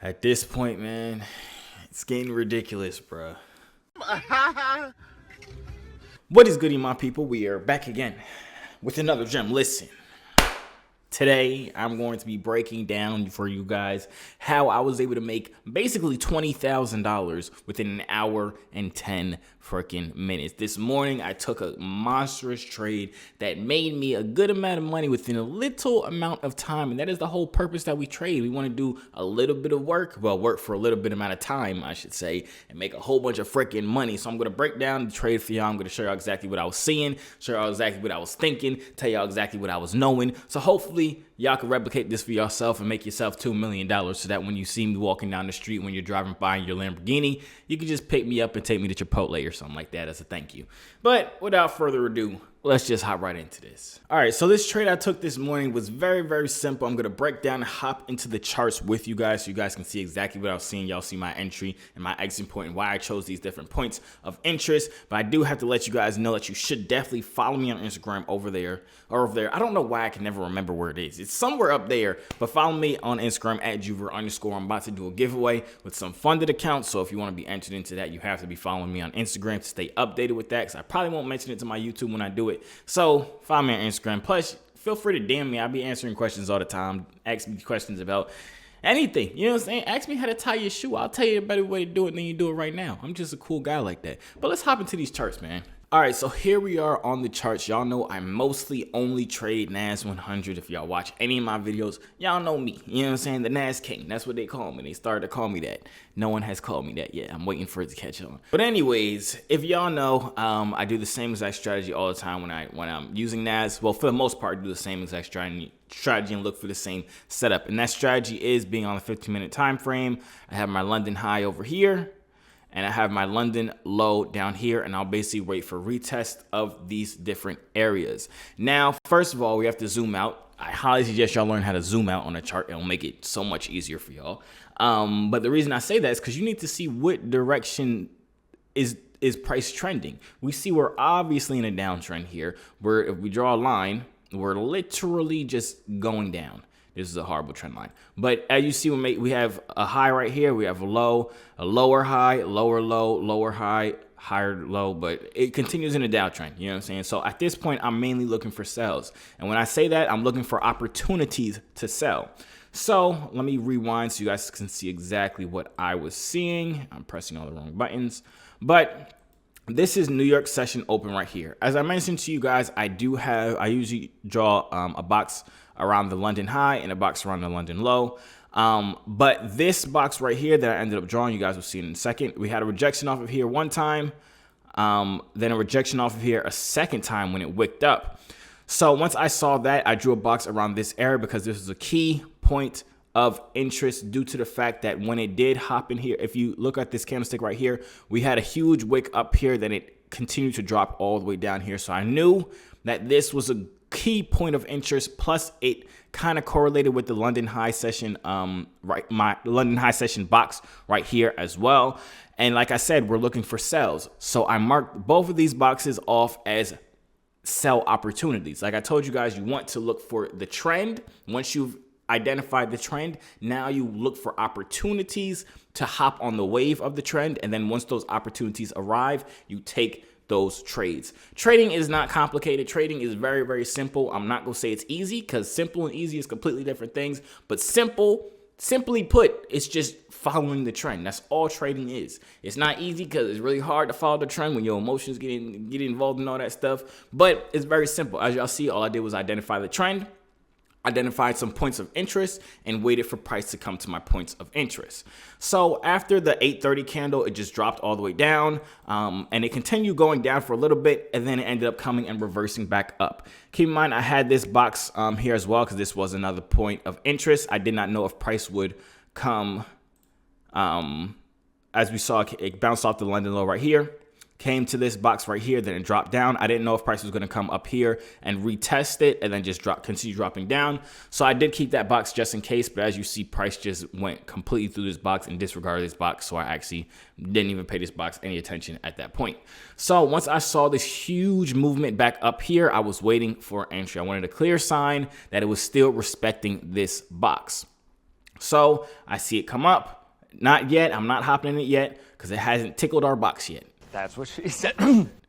At this point, man, it's getting ridiculous, bruh. What is goody, my people? We are back again with another gem. Listen, today I'm going to be breaking down for you guys how I was able to make basically $20,000 within an hour and 10 freaking minutes. This morning I took a monstrous trade that made me a good amount of money within a little amount of time, and that is the whole purpose that we trade. We want to do a little bit of work, well, work for a little bit amount of time, I should say, and make a whole bunch of freaking money. So I'm going to break down the trade for y'all. I'm going to show y'all exactly what I was seeing, show y'all exactly what I was thinking, tell y'all exactly what I was knowing. So hopefully y'all can replicate this for yourself and make yourself $2 million so that when you see me walking down the street, when you're driving by in your Lamborghini, you can just pick me up and take me to Chipotle or something like that as a thank you. But without further ado, let's just hop right into this. All right, so this trade I took this morning was very, very simple. I'm going to break down and hop into the charts with you guys so you guys can see exactly what I was seeing. Y'all see my entry and my exit point and why I chose these different points of interest. But I do have to let you guys know that you should definitely follow me on Instagram over there or over there. I don't know why I can never remember where it is. It's somewhere up there, but follow me on Instagram at Joovier_. I'm about to do a giveaway with some funded accounts. So if you want to be entered into that, you have to be following me on Instagram to stay updated with that, because I probably won't mention it to my YouTube when I do it. So follow me on Instagram. Plus, feel free to DM me. I'll be answering questions all the time. Ask me questions about anything. You know what I'm saying? Ask me how to tie your shoe. I'll tell you a better way to do it than you do it right now. I'm just a cool guy like that. But let's hop into these charts, man. All right, so here we are on the charts. Y'all know I mostly only trade NAS100. If y'all watch any of my videos, y'all know me. You know what I'm saying? The NAS King. That's what they call me. They started to call me that. No one has called me that yet. I'm waiting for it to catch on. But anyways, if y'all know, I do the same exact strategy all the time when I'm using NAS. Well, for the most part, I do the same exact strategy and look for the same setup. And that strategy is being on a 15-minute time frame. I have my London high over here, and I have my London low down here, and I'll basically wait for retest of these different areas. Now, first of all, we have to zoom out. I highly suggest y'all learn how to zoom out on a chart. It'll make it so much easier for y'all. But the reason I say that is because you need to see what direction is price trending. We see we're obviously in a downtrend here, where if we draw a line, we're literally just going down. This is a horrible trend line. But as you see, we have a high right here. We have a low, a lower high, lower low, lower high, higher low. But it continues in a downtrend. You know what I'm saying? So at this point, I'm mainly looking for sells. And when I say that, I'm looking for opportunities to sell. So let me rewind so you guys can see exactly what I was seeing. I'm pressing all the wrong buttons. But this is New York session open right here. As I mentioned to you guys, I usually draw a box around the London high and a box around the London low. But this box right here that I ended up drawing, you guys will see in a second. We had a rejection off of here one time, then a rejection off of here a second time when it wicked up. So once I saw that, I drew a box around this area because this is a key point of interest due to the fact that when it did hop in here, if you look at this candlestick right here, we had a huge wick up here, then it continued to drop all the way down here. So I knew that this was a key point of interest, plus it kind of correlated with the London high session, my London high session box right here as well. And like I said, we're looking for sells. So I marked both of these boxes off as sell opportunities. Like I told you guys, you want to look for the trend. Once you've identified the trend, now you look for opportunities to hop on the wave of the trend. And then once those opportunities arrive, you take those trades. Trading is not complicated. Trading is very, very simple. I'm not going to say it's easy, because simple and easy is completely different things. But simply put, it's just following the trend. That's all trading is. It's not easy because it's really hard to follow the trend when your emotions get involved in all that stuff. But it's very simple. As y'all see, all I did was identify the trend, identified some points of interest, and waited for price to come to my points of interest. So after the 8:30 candle, it just dropped all the way down, and it continued going down for a little bit, and then it ended up coming and reversing back up. Keep in mind, I had this box here as well, because this was another point of interest. I did not know if price would come, as we saw, it bounced off the London low right here, came to this box right here, then it dropped down. I didn't know if price was going to come up here and retest it and then just continue dropping down. So I did keep that box just in case, but as you see, price just went completely through this box and disregarded this box. So I actually didn't even pay this box any attention at that point. So once I saw this huge movement back up here, I was waiting for entry. I wanted a clear sign that it was still respecting this box. So I see it come up. Not yet. I'm not hopping in it yet because it hasn't tickled our box yet. That's what she said.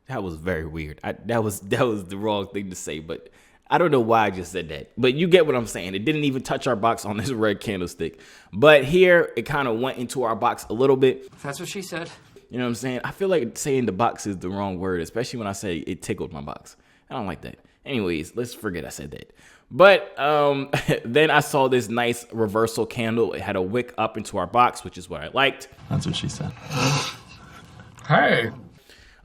That was very weird. That was the wrong thing to say, but I don't know why I just said that. But you get what I'm saying. It didn't even touch our box on this red candlestick. But here, it kind of went into our box a little bit. That's what she said. You know what I'm saying? I feel like saying the box is the wrong word, especially when I say it tickled my box. I don't like that. Anyways, let's forget I said that. But then I saw this nice reversal candle. It had a wick up into our box, which is what I liked. That's what she said. Hey.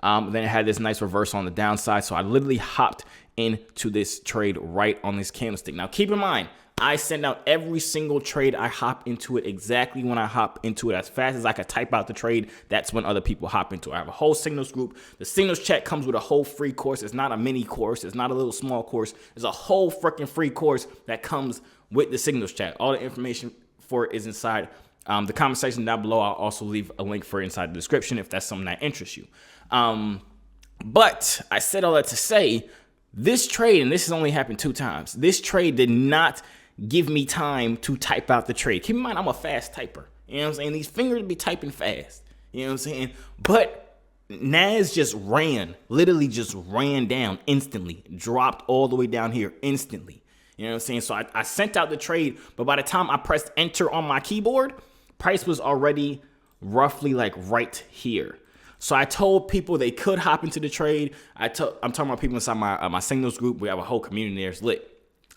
Then it had this nice reversal on the downside. So I literally hopped into this trade right on this candlestick. Now, keep in mind, I send out every single trade. I hop into it exactly when I hop into it. As fast as I could type out the trade, that's when other people hop into it. I have a whole signals group. The signals chat comes with a whole free course. It's not a mini course. It's not a little small course. It's a whole freaking free course that comes with the signals chat. All the information for it is inside the comment section down below. I'll also leave a link for it inside the description if that's something that interests you. But I said all that to say this trade, and this has only happened 2 times, this trade did not give me time to type out the trade. Keep in mind, I'm a fast typer. You know what I'm saying? These fingers be typing fast. You know what I'm saying? But NAS just literally just ran down instantly, dropped all the way down here instantly. You know what I'm saying? So I sent out the trade, but by the time I pressed enter on my keyboard, price was already roughly like right here. So I told people they could hop into the trade. I'm talking about people inside my signals group. We have a whole community there. It's lit.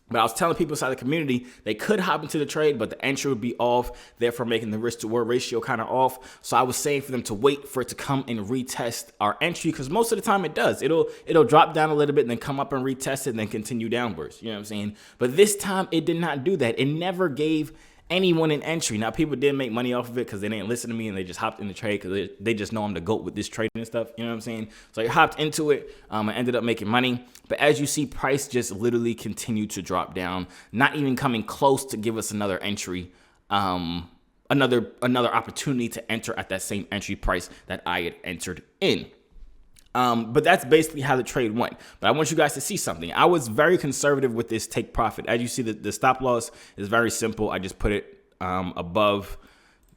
But I was telling people inside the community they could hop into the trade, but the entry would be off, therefore making the risk to reward ratio kind of off. So I was saying for them to wait for it to come and retest our entry, because most of the time it does. It'll drop down a little bit and then come up and retest it and then continue downwards. You know what I'm saying? But this time it did not do that. It never gave anyone an entry. Now, people did make money off of it because they didn't listen to me and they just hopped in the trade because they just know I'm the GOAT with this trading and stuff. You know what I'm saying? So I hopped into it. I ended up making money. But as you see, price just literally continued to drop down, not even coming close to give us another entry, another opportunity to enter at that same entry price that I had entered in. But that's basically how the trade went. But I want you guys to see something. I was very conservative with this take profit. As you see, the stop loss is very simple. I just put it above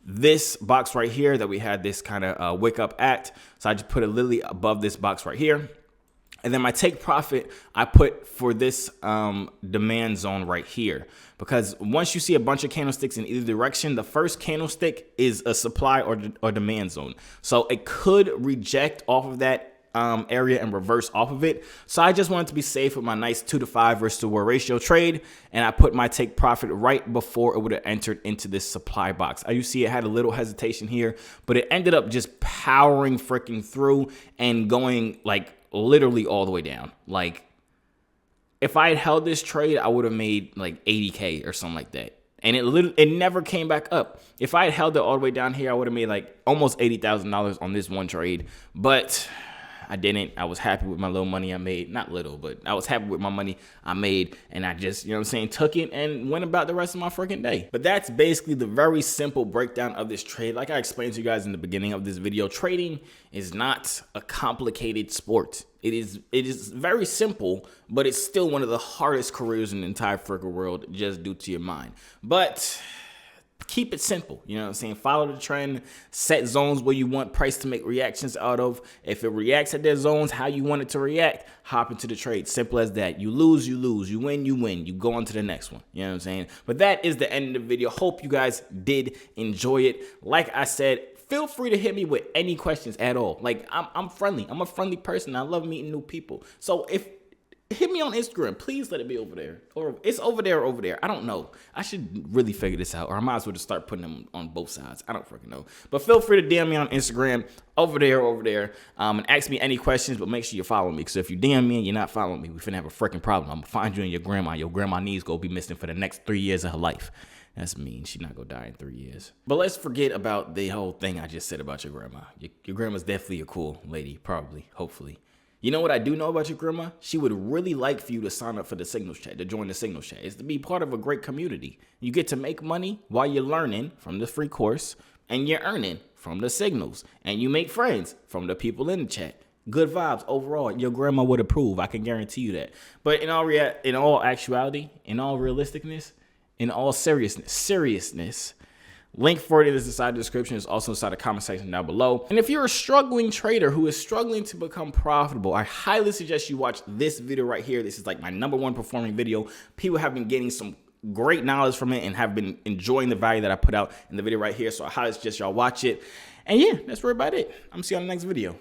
this box right here that we had this kind of wick up at. So I just put it literally above this box right here. And then my take profit, I put for this demand zone right here. Because once you see a bunch of candlesticks in either direction, the first candlestick is a supply or demand zone. So it could reject off of that area and reverse off of it. So I just wanted to be safe with my nice 2 to 5 risk to reward ratio trade, and I put my take profit right before it would have entered into this supply box. As you see, it had a little hesitation here, but it ended up just powering freaking through and going like literally all the way down. Like if I had held this trade, I would have made like 80K or something like that. And it never came back up. If I had held it all the way down here, I would have made like almost $80,000 on this one trade. But I didn't. I was happy with my little money I made. Not little, but I was happy with my money I made. And I just, you know what I'm saying, took it and went about the rest of my freaking day. But that's basically the very simple breakdown of this trade. Like I explained to you guys in the beginning of this video, trading is not a complicated sport. It is very simple, but it's still one of the hardest careers in the entire freaking world just due to your mind. But keep it simple, you know what I'm saying? Follow the trend, set zones where you want price to make reactions out of. If it reacts at their zones, how you want it to react, hop into the trade. Simple as that. You lose, you lose. You win, you win. You go on to the next one. You know what I'm saying? But that is the end of the video. Hope you guys did enjoy it. Like I said, feel free to hit me with any questions at all. Like I'm friendly. I'm a friendly person. I love meeting new people. So hit me on Instagram. Please let it be over there. Or it's over there or over there. I don't know. I should really figure this out. Or I might as well just start putting them on both sides. I don't freaking know. But feel free to DM me on Instagram. Over there or over there. And ask me any questions. But make sure you follow me. Because if you DM me and you're not following me, we finna have a freaking problem. I'm going to find you and your grandma. Your grandma needs going to be missing for the next 3 years of her life. That's mean. She's not going to die in 3 years. But let's forget about the whole thing I just said about your grandma. Your grandma's definitely a cool lady. Probably. Hopefully. You know what I do know about your grandma? She would really like for you to sign up for the Signals Chat, to join the Signals Chat. It's to be part of a great community. You get to make money while you're learning from the free course, and you're earning from the signals, and you make friends from the people in the chat. Good vibes overall. Your grandma would approve. I can guarantee you that. But in all actuality, in all realisticness, in all seriousness, link for it is inside the description. It's also inside the comment section down below. And if you're a struggling trader who is struggling to become profitable, I highly suggest you watch this video right here. This is like my #1 performing video. People have been getting some great knowledge from it and have been enjoying the value that I put out in the video right here. So I highly suggest y'all watch it. And yeah, that's really about it. I'm gonna see you on the next video.